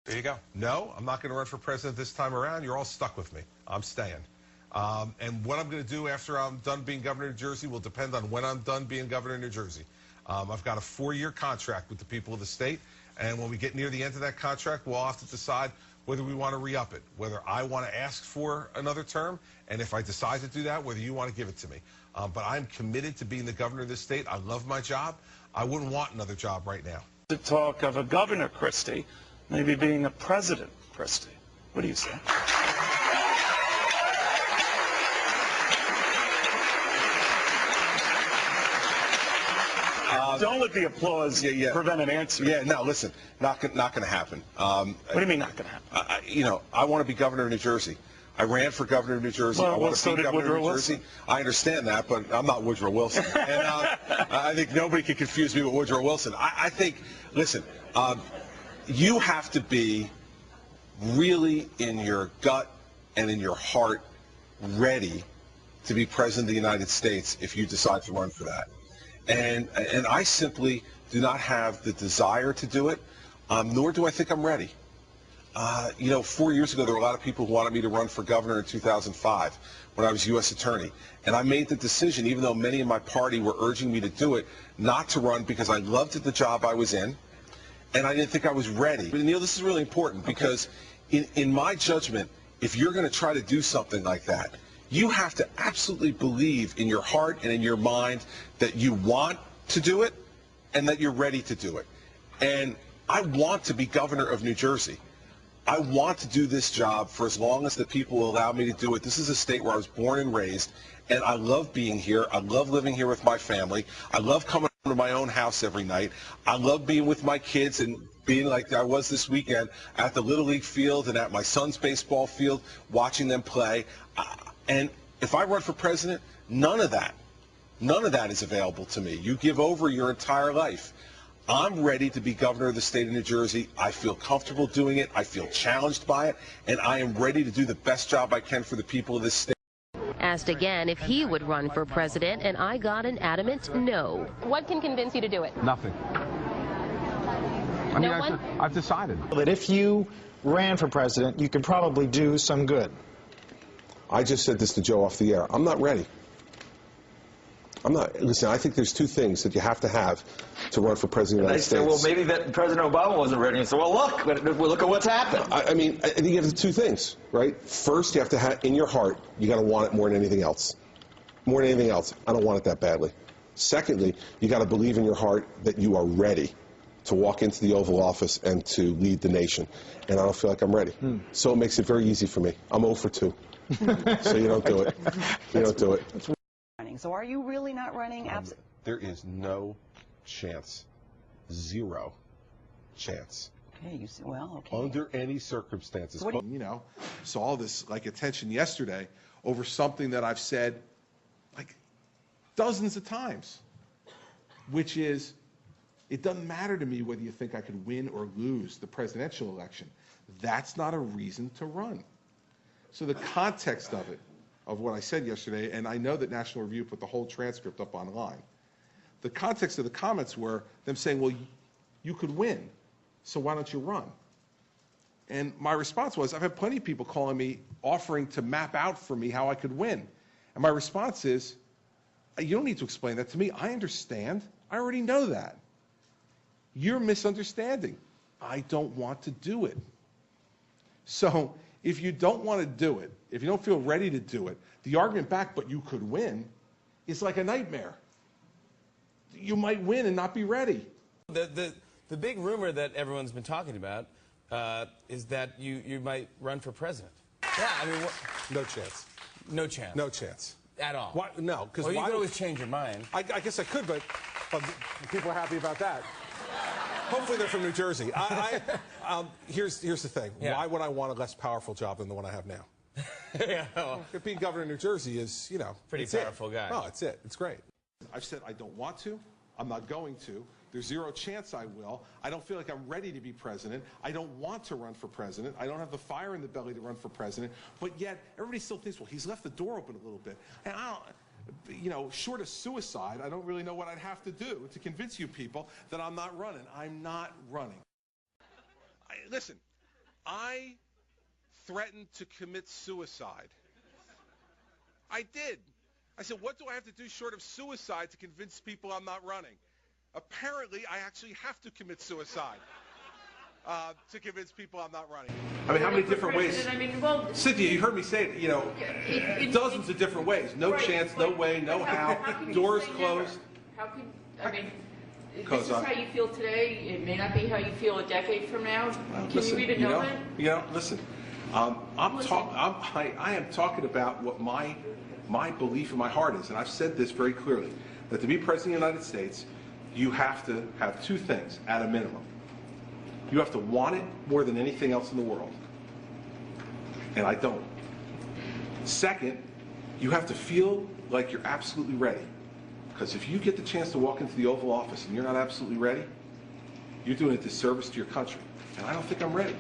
There you go. No, I'm not going to run for president this time around. You're all stuck with me. I'm staying. And what I'm going to do after I'm done being governor of New Jersey will depend on when I'm done being governor of New Jersey. I've got a 4-year contract with the people of the state, and when we get near the end of that contract, we'll have to decide whether we want to re-up it, whether I want to ask for another term, and if I decide to do that, whether you want to give it to me. But I'm committed to being the governor of this state. I love my job. I wouldn't want another job right now. To talk of a governor, Christie, maybe being a president, Christie. What do you say? Don't let the applause prevent an answer. Yeah, no, listen, not going to happen. What do you mean not going to happen? I want to be governor of New Jersey. I ran for governor of New Jersey. Well, I want so to be did governor Woodrow of New Wilson. Jersey. I understand that, but I'm not Woodrow Wilson. And I think nobody can confuse me with Woodrow Wilson. I think, listen, you have to be really in your gut and in your heart ready to be president of the United States if you decide to run for that. And I simply do not have the desire to do it, nor do I think I'm ready. 4 years ago, there were a lot of people who wanted me to run for governor in 2005 when I was U.S. attorney. And I made the decision, even though many in my party were urging me to do it, not to run because I loved the job I was in, and I didn't think I was ready. But, Neil, this is really important because in my judgment, if you're going to try to do something like that, you have to absolutely believe in your heart and in your mind that you want to do it and that you're ready to do it. And I want to be governor of New Jersey. I want to do this job for as long as the people will allow me to do it. This is a state where I was born and raised, and I love being here. I love living here with my family. I love coming to my own house every night. I love being with my kids and being like I was this weekend at the Little League field and at my son's baseball field, watching them play. And if I run for president, none of that is available to me. You give over your entire life. I'm ready to be governor of the state of New Jersey. I feel comfortable doing it. I feel challenged by it. And I am ready to do the best job I can for the people of this state. Asked again if he would run for president, and I got an adamant no. What can convince you to do it? Nothing. I've decided. That if you ran for president, you could probably do some good. I just said this to Joe off the air. I'm not ready. Listen, I think there's two things that you have to run for president of the United States. Well, maybe that President Obama wasn't ready. And so, well, look at what's happened. I think you have the two things, right? First, you have to have, in your heart, you got to want it more than anything else. More than anything else. I don't want it that badly. Secondly, you got to believe in your heart that you are ready to walk into the Oval Office and to lead the nation. And I don't feel like I'm ready. So it makes it very easy for me. I'm 0 for 2. So you don't do it. You don't do it. So are you really not running? There is no chance. Zero chance. Okay, you see, well, okay. Under any circumstances. So saw all this attention yesterday over something that I've said dozens of times, which is it doesn't matter to me whether you think I could win or lose the presidential election. That's not a reason to run. So the context of it, of what I said yesterday, and I know that National Review put the whole transcript up online. The context of the comments were them saying, well, you could win, so why don't you run? And my response was, I've had plenty of people calling me, offering to map out for me how I could win. And my response is, you don't need to explain that to me. I understand. I already know that. You're misunderstanding. I don't want to do it. So if you don't want to do it, if you don't feel ready to do it, the argument back, but you could win, is like a nightmare. You might win and not be ready. The big rumor that everyone's been talking about is that you might run for president. Yeah, I mean, No chance. no chance. No chance. At all. Why? No, because well, you could always change your mind. I guess I could, but people are happy about that. Hopefully they're from New Jersey. Here's the thing. Yeah. Why would I want a less powerful job than the one I have now? Yeah, well, being governor of New Jersey is, pretty powerful guy. Oh, it's it. It's great. I've said I don't want to. I'm not going to. There's zero chance I will. I don't feel like I'm ready to be president. I don't want to run for president. I don't have the fire in the belly to run for president. But yet, everybody still thinks, well, he's left the door open a little bit. And I don't, short of suicide, I don't really know what I'd have to do to convince you people that I'm not running. I'm not running. Listen, I threatened to commit suicide. I did. I said, what do I have to do short of suicide to convince people I'm not running? Apparently, I actually have to commit suicide to convince people I'm not running. I mean, how many different ways? I mean, well, Cynthia, you heard me say it, you know, dozens of different ways. No chance, no way, no how, doors closed. How can, I mean, this is how you feel today. It may not be how you feel a decade from now. Can you read a note? Listen, I am talking about what my belief in my heart is, and I've said this very clearly, that to be President of the United States, you have to have two things at a minimum. You have to want it more than anything else in the world, and I don't. Second, you have to feel like you're absolutely ready, because if you get the chance to walk into the Oval Office and you're not absolutely ready, you're doing a disservice to your country, and I don't think I'm ready.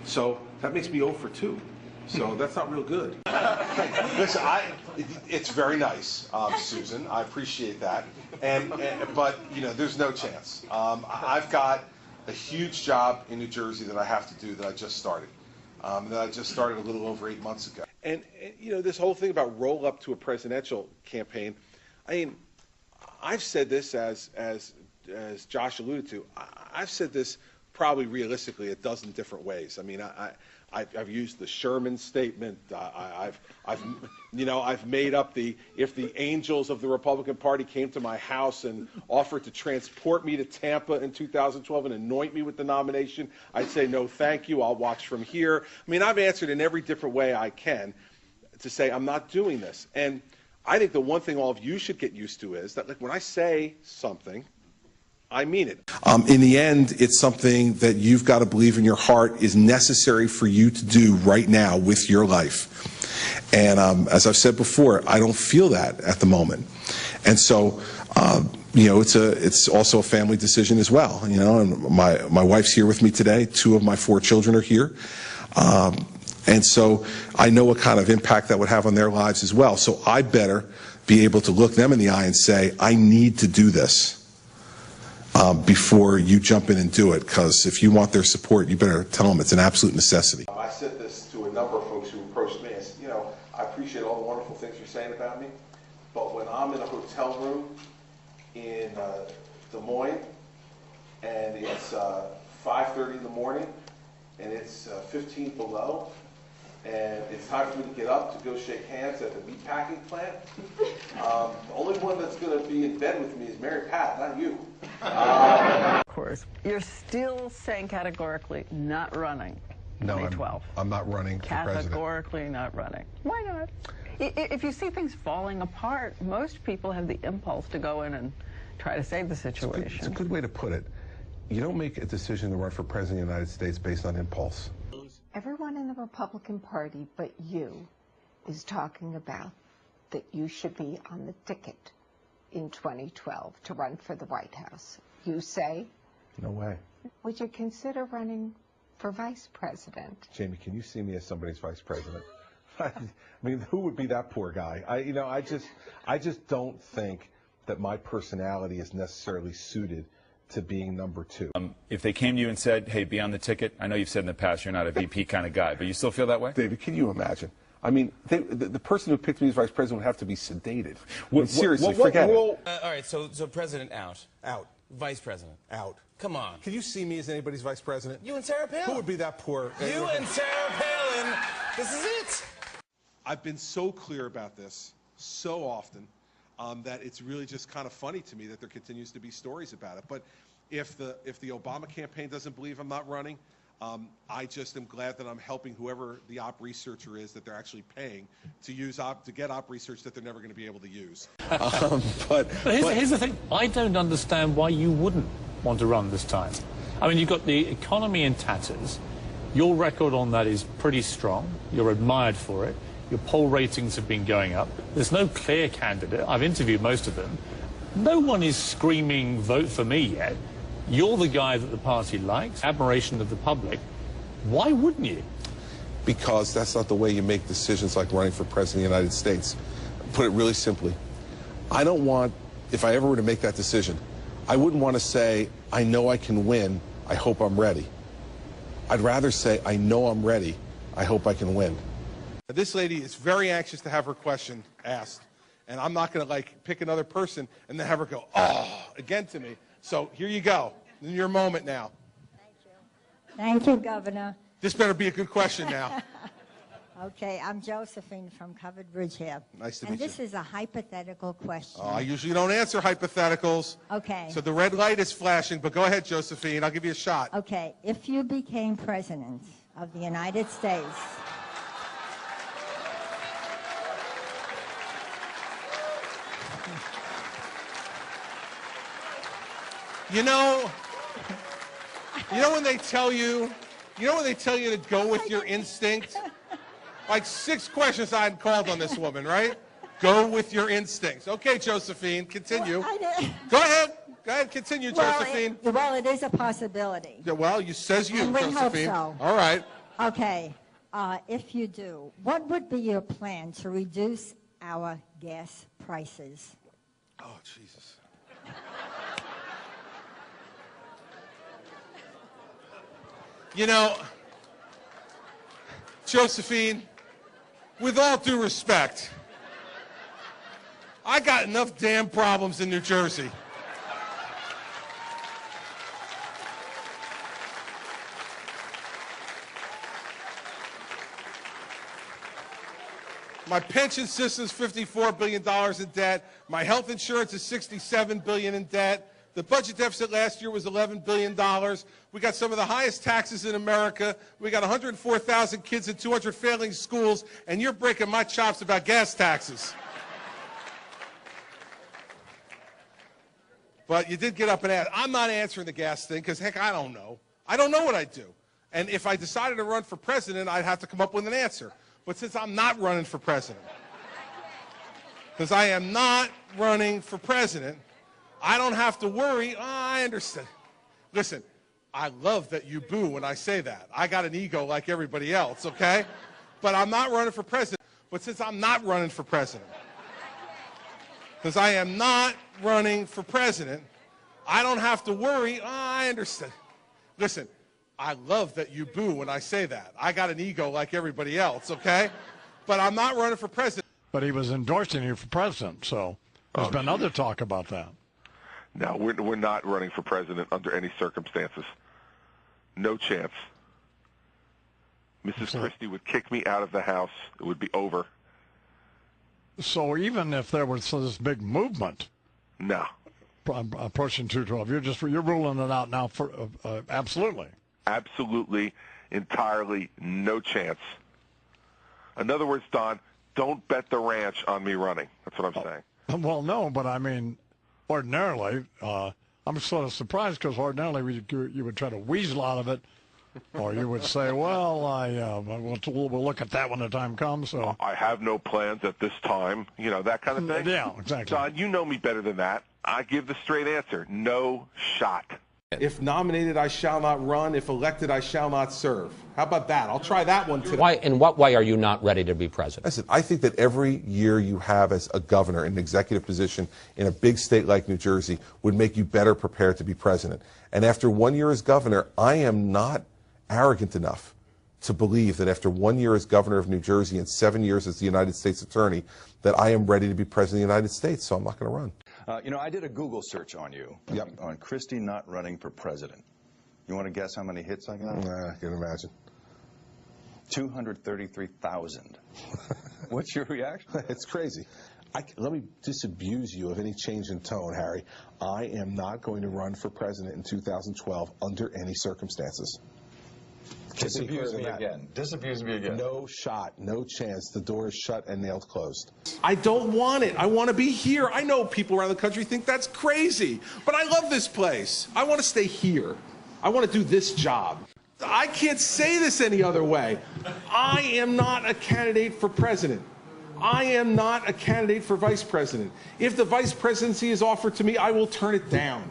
So that makes me 0 for 2. So that's not real good. Listen, it's very nice, Susan. I appreciate that. But you know, there's no chance. I've got a huge job in New Jersey that I have to do that I just started. That I just started a little over 8 months ago. And you know, this whole thing about roll up to a presidential campaign. I mean, I've said this as Josh alluded to. I've said this probably realistically a dozen different ways. I mean, I've used the Sherman statement. I've made up if the angels of the Republican Party came to my house and offered to transport me to Tampa in 2012 and anoint me with the nomination, I'd say no, thank you. I'll watch from here. I mean, I've answered in every different way I can to say I'm not doing this. And I think the one thing all of you should get used to is that, like, when I say something, I mean it. In the end, it's something that you've got to believe in your heart is necessary for you to do right now with your life. And as I've said before, I don't feel that at the moment. And so, you know, it's also a family decision as well. You know, and my wife's here with me today. 2 of my 4 children are here. And so I know what kind of impact that would have on their lives as well. So I better be able to look them in the eye and say, I need to do this. Before you jump in and do it, because if you want their support, you better tell them it's an absolute necessity. I said this to a number of folks who approached me. I said, you know, I appreciate all the wonderful things you're saying about me, but when I'm in a hotel room in Des Moines and it's 5:30 in the morning and it's 15 below, and it's time for me to get up to go shake hands at the meatpacking plant, the only one that's going to be in bed with me is Mary Pat, not you. Of course. You're still saying categorically not running. No, 2012. I'm not running for president. Categorically not running. Why not? If you see things falling apart, most people have the impulse to go in and try to save the situation. It's a good way to put it. You don't make a decision to run for president of the United States based on impulse. Everyone in the Republican Party but you is talking about that you should be on the ticket in 2012 to run for the White House. You say? No way. Would you consider running for vice president? Jamie, can you see me as somebody's vice president? I mean, who would be that poor guy? I just don't think that my personality is necessarily suited to being number 2. If they came to you and said, hey, be on the ticket, I know you've said in the past you're not a VP kind of guy, but you still feel that way? David, can you imagine? I mean, the person who picked me as vice president would have to be sedated. Seriously, forget it. All right, so president out. Vice president out. Come on. Can you see me as anybody's vice president? You and Sarah Palin. Who would be that poor? You and Sarah Palin. This is it. I've been so clear about this so often that it's really just kind of funny to me that there continues to be stories about it. But if the Obama campaign doesn't believe I'm not running, I just am glad that I'm helping whoever the op researcher is that they're actually paying to get op research that they're never going to be able to use. But here's the thing. I don't understand why you wouldn't want to run this time. I mean, you've got the economy in tatters. Your record on that is pretty strong. You're admired for it. Your poll ratings have been going up. There's no clear candidate. I've interviewed most of them. No one is screaming, vote for me yet. You're the guy that the party likes, admiration of the public. Why wouldn't you? Because that's not the way you make decisions like running for president of the United States. Put it really simply, I don't want, if I ever were to make that decision, I wouldn't want to say, I know I can win, I hope I'm ready. I'd rather say, I know I'm ready. I hope I can win. This lady is very anxious to have her question asked. And I'm not going to, like, pick another person and then have her go, oh, again to me. So here you go. In your moment now. Thank you, Governor. This better be a good question now. Okay, I'm Josephine from Covered Bridge here. Nice to meet you. And this is a hypothetical question. I usually don't answer hypotheticals. Okay. So the red light is flashing, but go ahead, Josephine. I'll give you a shot. Okay, if you became president of the United States, You know when they tell you to go with your instinct? Like 6 questions I hadn't called on this woman, right? Go with your instincts. Okay, Josephine, continue. Go ahead, continue, Josephine. Well, it is a possibility. Yeah, well, says you, And we Josephine. hope so. All right. Okay, if you do, what would be your plan to reduce our gas prices? Oh, Jesus. You know, Josephine, with all due respect, I got enough damn problems in New Jersey. My pension system's $54 billion in debt. My health insurance is $67 billion in debt. The budget deficit last year was $11 billion. We got some of the highest taxes in America. We got 104,000 kids in 200 failing schools, and you're breaking my chops about gas taxes. But you did get up and ask. I'm not answering the gas thing because, heck, I don't know. I don't know what I'd do. And if I decided to run for president, I'd have to come up with an answer. But since I'm not running for president, because I am not running for president, I don't have to worry. Oh, I understand. Listen, I love that you boo when I say that. I got an ego like everybody else, okay? But I'm not running for president. But since I'm not running for president, because I am not running for president, I don't have to worry. Oh, I understand. Listen, I love that you boo when I say that. I got an ego like everybody else, okay? But I'm not running for president. But he was endorsing you for president, so there's been other talk about that. No, we're not running for president under any circumstances. No chance. Mrs. Christie would kick me out of the House. It would be over. So even if there was this big movement, no, approaching 212, you're ruling it out now for absolutely. Absolutely, entirely, no chance. In other words, Don, don't bet the ranch on me running. That's what I'm saying. Well, no, but I mean, ordinarily, I'm sort of surprised because ordinarily you would try to weasel out of it, or you would say, well, we'll look at that when the time comes. So I have no plans at this time, that kind of thing. Yeah, exactly. Don, you know me better than that. I give the straight answer. No shot. If nominated, I shall not run. If elected, I shall not serve. How about that? I'll try that one today. In what way are you not ready to be president? Listen, I think that every year you have as a governor in an executive position in a big state like New Jersey would make you better prepared to be president. And after 1 year as governor, I am not arrogant enough to believe that after 1 year as governor of New Jersey and 7 years as the United States attorney, that I am ready to be president of the United States, so I'm not going to run. I did a Google search on you, on Christie not running for president. You want to guess how many hits I got? I can imagine. 233,000. What's your reaction? It's crazy. Let me disabuse you of any change in tone, Harry. I am not going to run for president in 2012 under any circumstances. Disabuse me again. Disabuse me again. No shot, no chance. The door is shut and nailed closed. I don't want it. I want to be here. I know people around the country think that's crazy, but I love this place. I want to stay here. I want to do this job. I can't say this any other way. I am not a candidate for president. I am not a candidate for vice president. If the vice presidency is offered to me, I will turn it down.